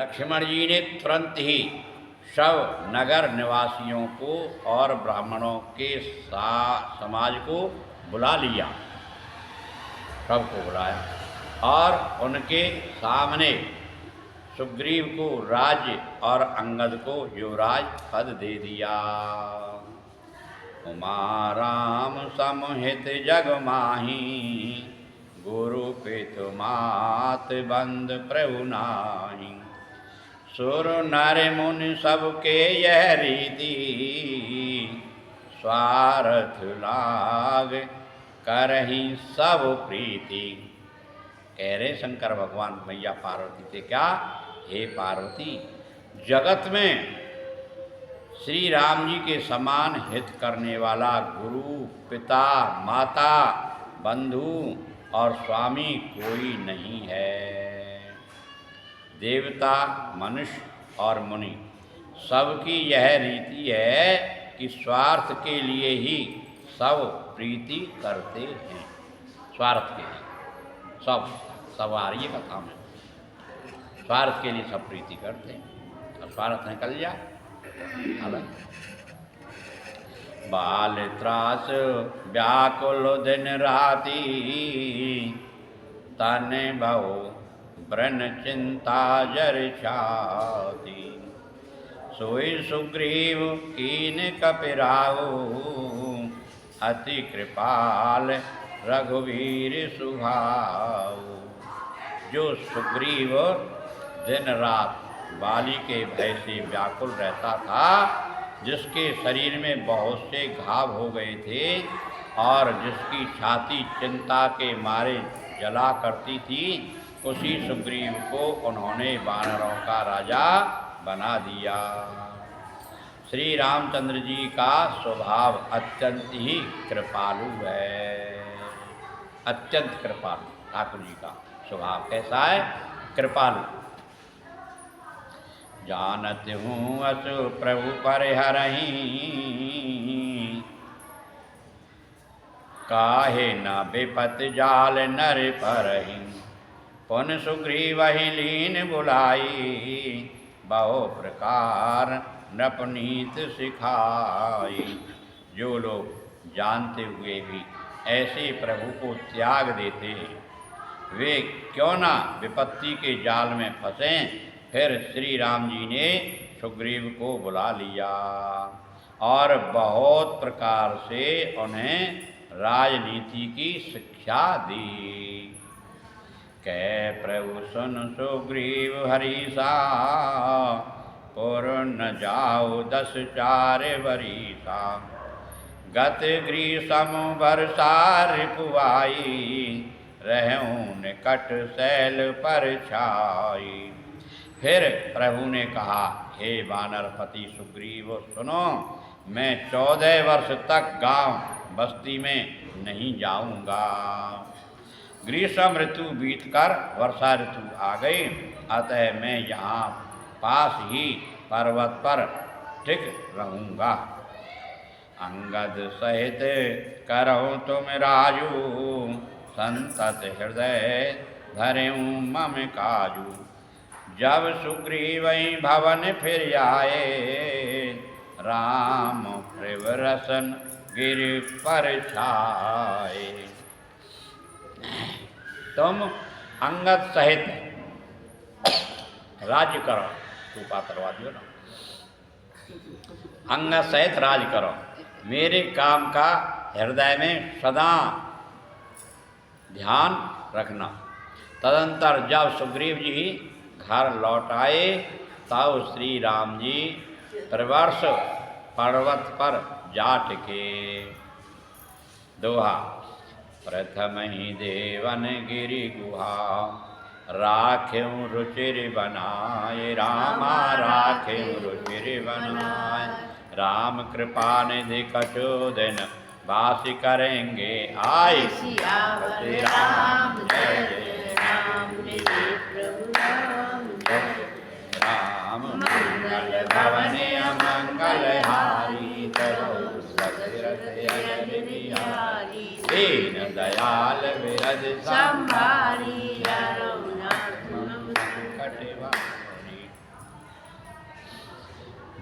लक्ष्मण जी ने तुरंत ही सब नगर निवासियों को और ब्राह्मणों के समाज को बुला लिया, सबको बुलाया और उनके सामने सुग्रीव को राज्य और अंगद को युवराज पद दे दिया। उमा राम समहित जग माही, गुरु पितु मात बंद प्रभु नाही। सुर नर मुनि सबके यह रीति, स्वार्थ लाग करही सब प्रीति। कह रहे शंकर भगवान मैया पार्वती से, क्या हे पार्वती, जगत में श्री राम जी के समान हित करने वाला गुरु, पिता, माता, बंधु और स्वामी कोई नहीं है। देवता, मनुष्य और मुनि सबकी यह रीति है कि स्वार्थ के लिए ही सब प्रीति करते हैं। स्वार्थ के लिए सब आ रही है कथा में, स्वार्थ के लिए सब प्रीति करते हैं। और स्वार्थ निकल जाए अलग। बाल त्रास व्याकुल दिन राती, तने बहु ब्रन चिंता जर छाती। सोई सुग्रीव कीन कपिराऊ, अति कृपाल रघुवीर सुभाऊ। जो सुग्रीव दिन रात बाली के भय से व्याकुल रहता था, जिसके शरीर में बहुत से घाव हो गए थे और जिसकी छाती चिंता के मारे जला करती थी, उसी सुग्रीव को उन्होंने वानरों का राजा बना दिया। श्री रामचंद्र जी का स्वभाव अत्यंत ही कृपालु है, अत्यंत कृपालु। ठाकुर जी का स्वभाव कैसा है? कृपालु। जानत हूँ असु प्रभु परिहरहि, काहे न विपत जाल नर परहि। पुन सुग्रीवहि लीन बुलाई, बहु प्रकार नपनीत सिखाई। जो लोग जानते हुए भी ऐसे प्रभु को त्याग देते हैं, वे क्यों ना विपत्ति के जाल में फंसें। फिर श्री राम जी ने सुग्रीव को बुला लिया और बहुत प्रकार से उन्हें राजनीति की शिक्षा दी। कै प्रभु सुन सुग्रीव हरीसा, पुर न जाओ 10 4 बरीसा। गत ग्रीसम बरसा रिपुआई, रहूं निकट शैल पर छाई। फिर प्रभु ने कहा, हे वानरपति सुग्रीव सुनो, मैं 14 वर्ष तक गांव बस्ती में नहीं जाऊंगा। ग्रीष्म ऋतु बीतकर वर्षा ऋतु आ गई, अतः मैं यहाँ पास ही पर्वत पर टिक रहूंगा। अंगद सहित करहूँ तुम राजू, संतत हृदय धरेऊँ मम काजू। जब सुग्रीव भवन फिर आए, राम प्रवरसन गिर पर छाए। तुम अंगद सहित राज्य करो, तू पात्रवा दियो ना, अंगद सहित राज करो, मेरे काम का हृदय में सदा ध्यान रखना। तदंतर जब सुग्रीव जी घर लौट आए, तब श्री राम जी प्रवर्ष पर्वत पर जा टिके। दोहा। प्रथम ही देवन गिरि गुहा, राख्यूं रुचिर बनाए। रामा राख्यूं रुचिर बनाए। राम कृपा निधि कछु दिन, वास करेंगे आए। श्री राम जय जय राम, प्रभु राम मंगल भवन अमंगल हारी। करो सदरथ अजर बिहारी, दीन दयाल विरज संभारी। संकट वारी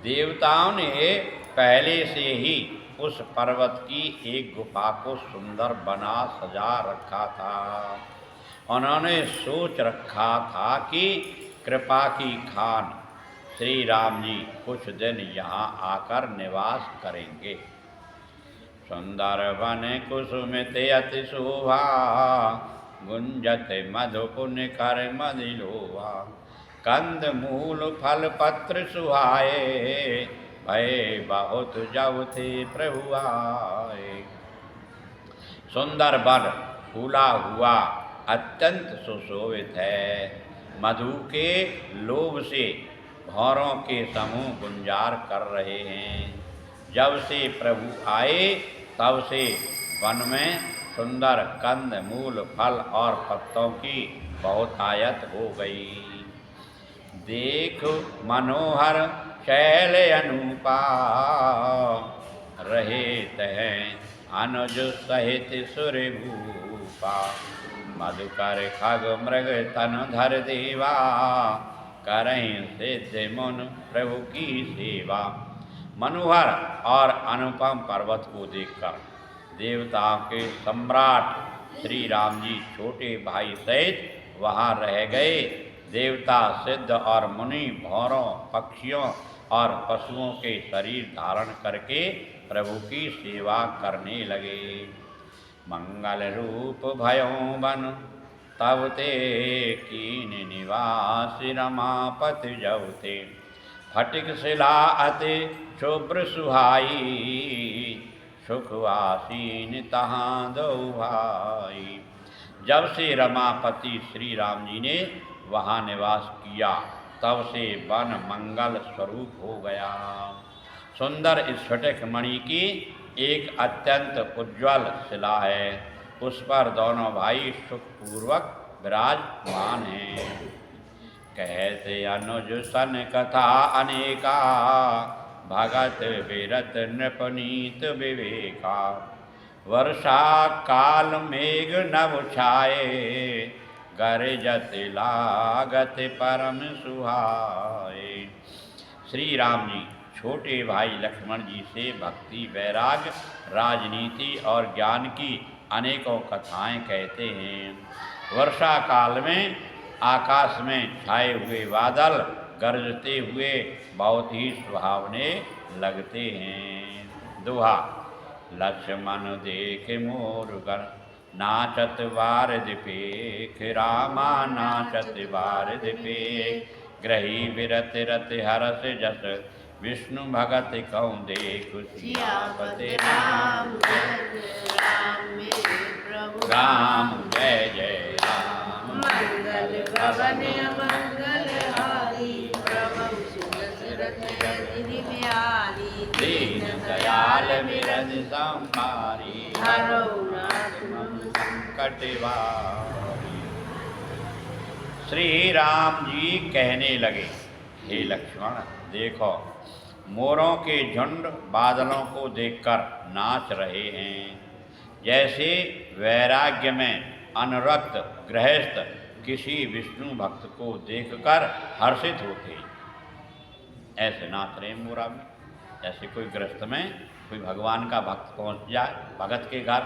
देवताओं ने पहले से ही उस पर्वत की एक गुफा को सुंदर बना सजा रखा था। उन्होंने सोच रखा था कि कृपा की खान श्री राम जी कुछ दिन यहाँ आकर निवास करेंगे। सुंदर वन कुसुमित अति शोभा, गुंजत मधुपुन कर मदिलोभा। कंद मूल फल पत्र सुहाए, भय बहुत जब थे प्रभु आए। सुंदर वन फूला हुआ अत्यंत सुशोभित है। मधु के लोभ से भौरों के समूह गुंजार कर रहे हैं। जब से प्रभु आए तब से वन में सुंदर कंद मूल फल और पत्तों की बहुतायत हो गई। देख मनोहर शैल अनुपा, रहे तह अनुज सहित सुर भूपा। मधुकर खग मृग तन धर देवा, करें सिद्ध मुन प्रभु की सेवा। मनोहर और अनुपम पर्वत को देखकर देवताओं के सम्राट श्री राम जी छोटे भाई सहित वहाँ रह गए। देवता सिद्ध और मुनि भौरों पक्षियों और पशुओं के शरीर धारण करके प्रभु की सेवा करने लगे। मंगल रूप भयों बन तब ते कीन निवास रमापति जब ते। फटिक शिला अति शुभ्र सुहाई, सुखवासीन तहाँ दो भाई। जब से रमापति श्री राम जी ने वहाँ निवास किया तब से वन मंगल स्वरूप हो गया। सुंदर स्फटिक मणि की एक अत्यंत उज्ज्वल शिला है, उस पर दोनों भाई सुखपूर्वक विराजमान हैं। कहते अनुज सन कथा अनेका, भगत विरत नृपनीत विवेका। वर्षा काल मेघ नभ छाए, गरजत लागत परम सुहाए। श्री राम जी छोटे भाई लक्ष्मण जी से भक्ति वैराग्य राजनीति और ज्ञान की अनेकों कथाएं कहते हैं। वर्षा काल में आकाश में छाए हुए बादल गरजते हुए बहुत ही सुहावने लगते हैं। दोहा। लक्ष्मण देख मोर गर, नाचत बारद पेख। रामा नाचत बारद पेख, ग्रही विरत रत हरस जस। विष्णु भगत कौ देख, सियापति राम राम जय जय राम। मंगल भवन मंगल हारी, प्रभु सुदशरथ रजनी बिहारी। दीन दयाल विरज संहारी, हरौ नाथ मम संकट वारी। श्री राम जी कहने लगे, हे लक्ष्मण देखो, मोरों के झुंड बादलों को देखकर नाच रहे हैं। जैसे वैराग्य में अनुरक्त गृहस्थ किसी विष्णु भक्त को देखकर हर्षित होते, ऐसे नाच रहे मोरा में। जैसे कोई गृहस्थ में कोई भगवान का भक्त पहुंच जाए, भगत के घर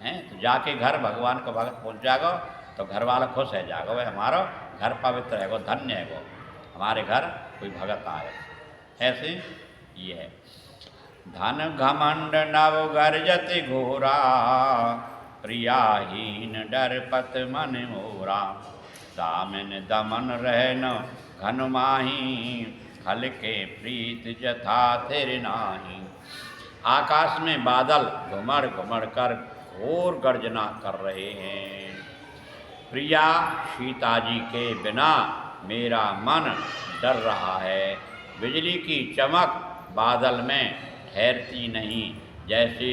हैं, तो जाके घर भगवान का भक्त पहुंच जाएगा तो घर वाला खुश है जाएगा, वह हमारा घर पवित्र है, वो धन्य है, वो हमारे घर कोई भगत आए। ऐसे ये है। धन घमंड नव गर्जत घोरा, प्रियाहीन डरपत मन मोरा। दामिन दमन रहन घन माही, खल के प्रीत जथा तिर नाही। आकाश में बादल घुमड़ घुमड़ कर घोर गर्जना कर रहे हैं। प्रिया सीता जी के बिना मेरा मन डर रहा है। बिजली की चमक बादल में ठहरती नहीं, जैसे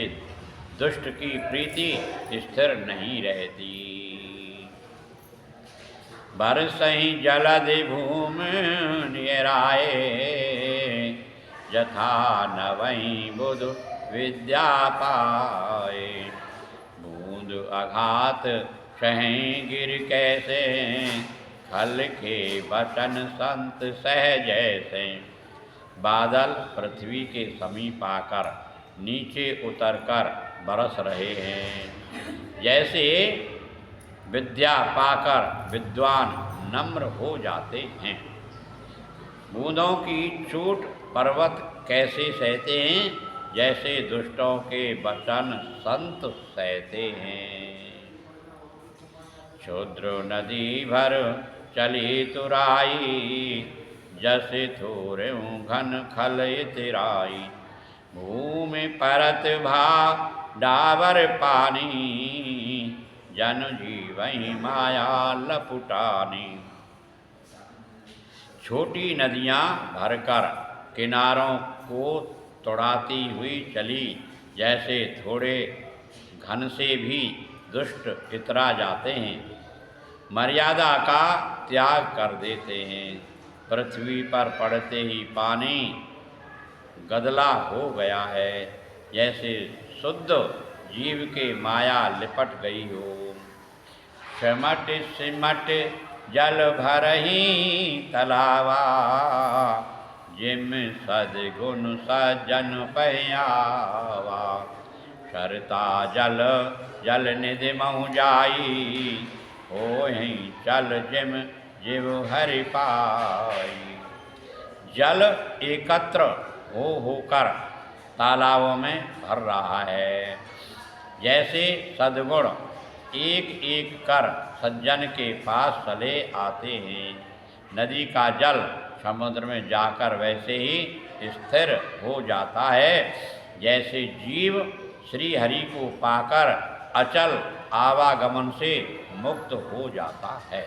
दुष्ट की प्रीति स्थिर नहीं रहती। बरसहि जलधि भूमि निराए, यथा नवहि बुध विद्या पाए। बूंद आघात सहें गिर कैसे, खल के बचन संत सह जैसे। बादल पृथ्वी के समीप आकर नीचे उतरकर बरस रहे हैं। जैसे विद्या पाकर विद्वान नम्र हो जाते हैं। बूंदों की चोट पर्वत कैसे सहते हैं, जैसे दुष्टों के वचन संत सहते हैं। क्षुद्र नदी भर चली तुराई, जसे थोरेऊ घन खल तिराई। भूमि परत भा डाबर पानी, जन जीवहि माया लपुटानी। छोटी नदियाँ भरकर किनारों को तोड़ाती हुई चली, जैसे थोड़े घन से भी दुष्ट इतरा जाते हैं। मर्यादा का त्याग कर देते हैं। पृथ्वी पर पड़ते ही पानी गदला हो गया है, जैसे शुद्ध जीव के माया लिपट गई हो। सिमट सिमट जल भरही तलावा, जिम सद्गुण सज्जन पहयावा। सरता जल जल निधि महु जाई, होहि चल जिम जीव हरि पाई। जल एकत्र होकर तालाबों में भर रहा है। जैसे सद्गुण एक एक कर सज्जन के पास चले आते हैं। नदी का जल समुद्र में जाकर वैसे ही स्थिर हो जाता है, जैसे जीव श्री हरि को पाकर अचल आवागमन से मुक्त हो जाता है।